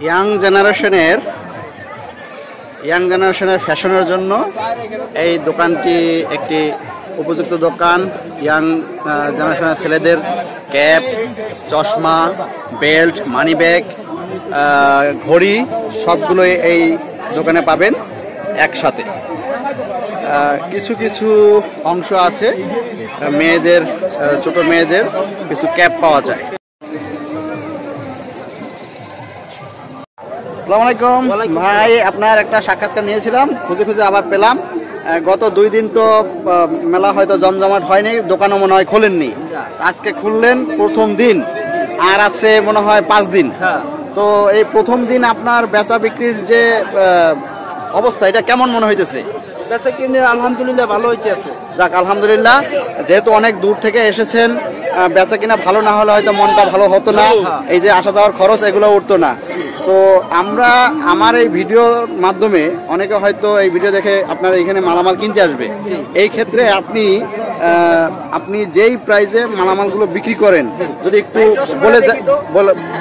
Young জেনারেশনের ফ্যাশনের জন্য এই দোকানটি একটি উপযুক্ত দোকান। ইয়াং জেনারেশনের ছেলেদের ক্যাপ, চশমা, বেল্ট, মানি ব্যাগ, ঘড়ি সবগুলোই এই দোকানে পাবেন একসাথে। কিছু কিছু অংশ আছে মেয়েদের, ছোট মেয়েদের কিছু ক্যাপ পাওয়া যায়। আসসালামু আলাইকুম ভাই, আপনার একটা সাক্ষাৎকার নিয়েছিলাম, খুঁজে খুঁজে আবার পেলাম। গত 2 দিন তো মেলা হয়তো জমজমাট হয়নি, দোকানও মনে হয় খোলেননি। আজকে খুললেন প্রথম দিন, আর আছে মনে হয় 5 দিন। তো এই প্রথম দিন আপনার বেচা বিক্রির যে অবস্থা, এটা কেমন মনে হইতেছে? বেচা কিনে আলহামদুলিল্লাহ ভালো হইতেছে। যাক আলহামদুলিল্লাহ, যেহেতু অনেক দূর থেকে এসেছেন, বেচা কিনা ভালো না হলে হয়তো মনটা ভালো হতো না, এই যে আসা যাওয়ার খরচ এগুলো উঠতো না। তো আমার এই ভিডিওর মাধ্যমে অনেকে হয়তো এই ভিডিও দেখে আপনার এখানে মালামাল কিনতে আসবে। এই ক্ষেত্রে আপনি যেই প্রাইসে মালামালগুলো বিক্রি করেন যদি একটু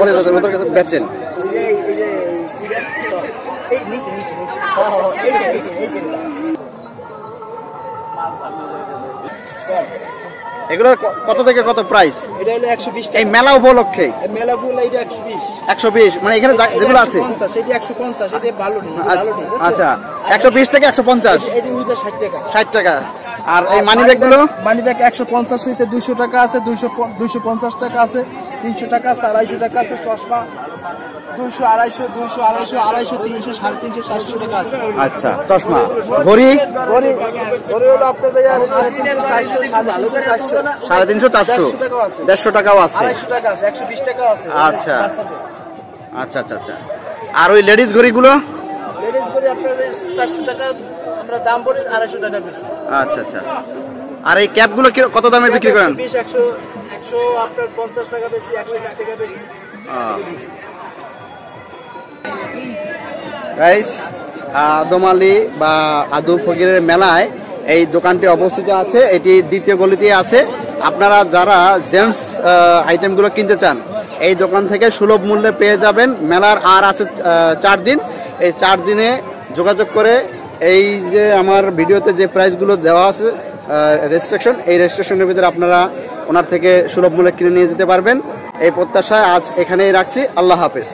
বলে ওদের কাছে বেচেন। এগুলো কত থেকে কত প্রাইস? এটা হলো 120 টাকা। এই মেলা উপলক্ষে মেলা উপলক্ষে এটা 120 120, মানে এখানে যেগুলো আছে 150, সেটা 150, সেটা ভালো নেই। আচ্ছা, 120 থেকে 150, এটা হইতে 60 টাকা। 60 টাকা। আর এই মানি ব্যাগগুলো? মানি ব্যাগ 150 হইতে 200 টাকা আছে, 250 টাকা আছে, 300 টাকা আছে, 250 টাকা আছে। চশমা 200, 250, 200, 250, 300, 350, 400 টাকা আছে। আচ্ছা, চশমা। ঘড়ি হলো আপনার 350, 400, 150 টাকাও আছে, 250 টাকা আছে, 120 টাকাও আছে। আচ্ছা আচ্ছা আচ্ছা আচ্ছা। আর ওই লেডিস ঘড়িগুলো? লেডিস ঘড়ি আপনাদের 400 টাকা আমরা দাম বলি, 250 টাকা বেশি। আচ্ছা আচ্ছা। আর এই ক্যাপগুলো কত দামে বিক্রি করেন? 100 আপনার 50 টাকা বেশি, 120 টাকা বেশি। গাইস, আদম আলী বা আদম ফকিরের মেলায় এই দোকানটি অবস্থিত আছে। এটি দ্বিতীয় গলিতে আছে। আপনারা যারা জেন্টস আইটেমগুলো কিনতে চান এই দোকান থেকে সুলভ মূল্যে পেয়ে যাবেন। মেলার আর আছে 4 দিন। এই 4 দিনে যোগাযোগ করে এই যে আমার ভিডিওতে যে প্রাইসগুলো দেওয়া আছে রেস্ট্রিকশন, এই রেস্ট্রিকশনের ভিতরে আপনারা ওনার থেকে সুলভ মূল্যে কিনে নিয়ে যেতে পারবেন। এই প্রত্যাশায় আজ এখানেই রাখছি। আল্লাহ হাফেজ।